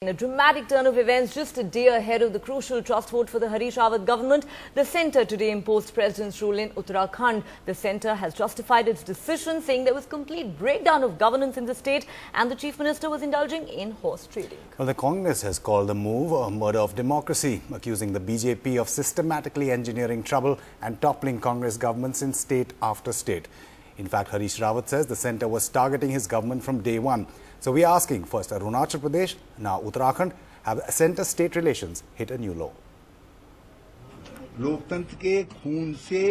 In a dramatic turn of events just a day ahead of the crucial trust vote for the Harish Rawat government, the centre today imposed President's rule in Uttarakhand. The centre has justified its decision, saying there was complete breakdown of governance in the state and the Chief Minister was indulging in horse trading. Well, the Congress has called the move a murder of democracy, accusing the BJP of systematically engineering trouble and toppling Congress governments in state after state. In fact, Harish Rawat says the centre was targeting his government from day one. So we are asking, first Arunachal Pradesh, now Uttarakhand, have centre-state relations hit a new low? लोकतंत्र के खून से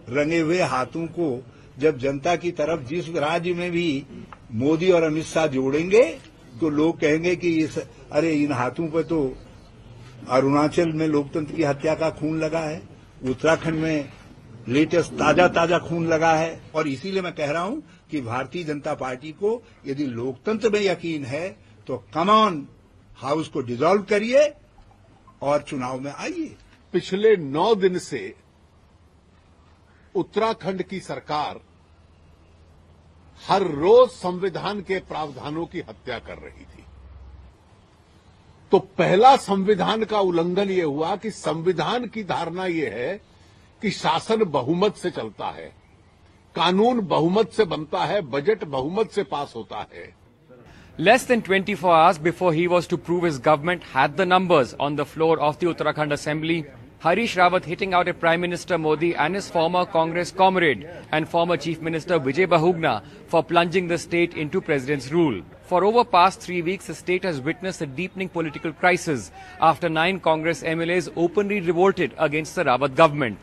रंगे हुए हाथों को जब जनता की तरफ जिस राज्य में भी मोदी और अमित शाह जोड़ेंगे तो लोग कहेंगे कि अरे इन हाथों पर तो अरुणाचल में लोकतंत्र की हत्या का खून लगा है, उत्तराखंड में लेटेस्ट ताजा खून लगा है। और इसीलिए मैं कह रहा हूं कि भारतीय जनता पार्टी को यदि लोकतंत्र में यकीन है तो कम ऑन हाउस को डिसॉल्व करिए और चुनाव में आइए। पिछले 9 दिन से उत्तराखंड की सरकार हर रोज संविधान के प्रावधानों की हत्या कर रही थी। तो पहला संविधान का उल्लंघन ये हुआ कि संविधान की धारणा ये है कि शासन बहुमत से चलता है, कानून बहुमत से बनता है, बजट बहुमत से पास होता है। Less than 24 hours before he was to prove his government had the numbers on the floor of the Uttarakhand Assembly, Harish Rawat hitting out at Prime Minister Modi and his former Congress comrade and former Chief Minister Vijay Bahugna for plunging the state into President's rule. For over past 3 weeks, the state has witnessed a deepening political crisis after 9 Congress MLAs openly revolted against the Rawat government.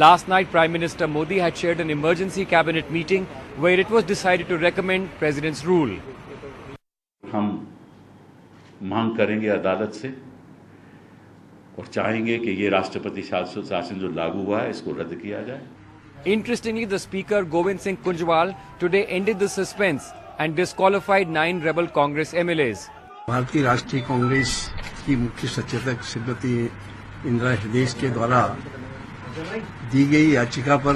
Last night, Prime Minister Modi had chaired an emergency cabinet meeting where it was decided to recommend President's rule. हम मांग करेंगे अदालत से और चाहेंगे कि ये राष्ट्रपति शासन जो लागू हुआ है इसको रद्द किया जाए। Interestingly, the Speaker Govind Singh Kunjwal today ended the suspense and disqualified 9 rebel Congress MLAs. भारतीय राष्ट्रीय कांग्रेस की मुख्य सचेतक श्रीमती इंदिरा हृदय के द्वारा दी गई याचिका पर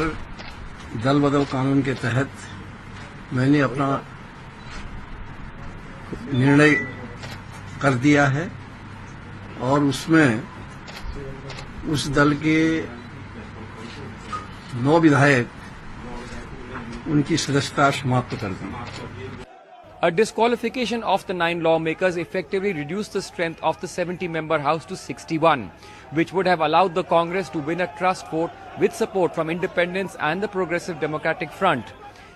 दल बदल कानून के तहत मैंने अपना निर्णय कर दिया है और उसमें उस दल के 9 विधायक उनकी सदस्यता समाप्त कर दी। A disqualification of the 9 lawmakers effectively reduced the strength of the 70-member House to 61, which would have allowed the Congress to win a trust vote with support from independents and the Progressive Democratic Front.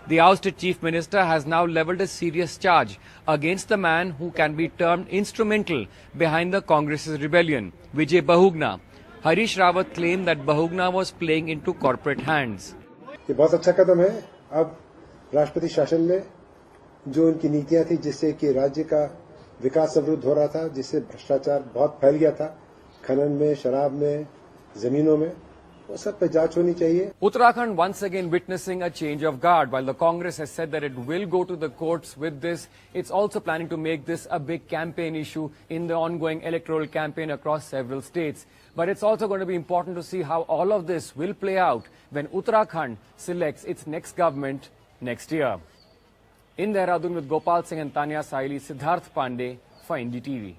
The ousted Chief Minister has now levelled a serious charge against the man who can be termed instrumental behind the Congress's rebellion, Vijay Bahugna. Harish Rawat claimed that Bahugna was playing into corporate hands. ये बहुत अच्छा कदम है। अब राष्ट्रपति शासन में जो उनकी नीतियां थी जिससे कि राज्य का विकास अवरुद्ध हो रहा था, जिससे भ्रष्टाचार बहुत फैल गया था, खनन में, शराब में, जमीनों में, वो सब पे जांच होनी चाहिए। Uttarakhand once again witnessing a change of guard. While the Congress has said that it will go to the courts with this, it's also planning to make this a big campaign issue in the ongoing electoral campaign across several states. But it's also going to be important to see how all of this will play out when Uttarakhand selects its next government next year. In Dehradun with Gopal Singh and Tanya Saili, Siddharth Pandey for NDTV.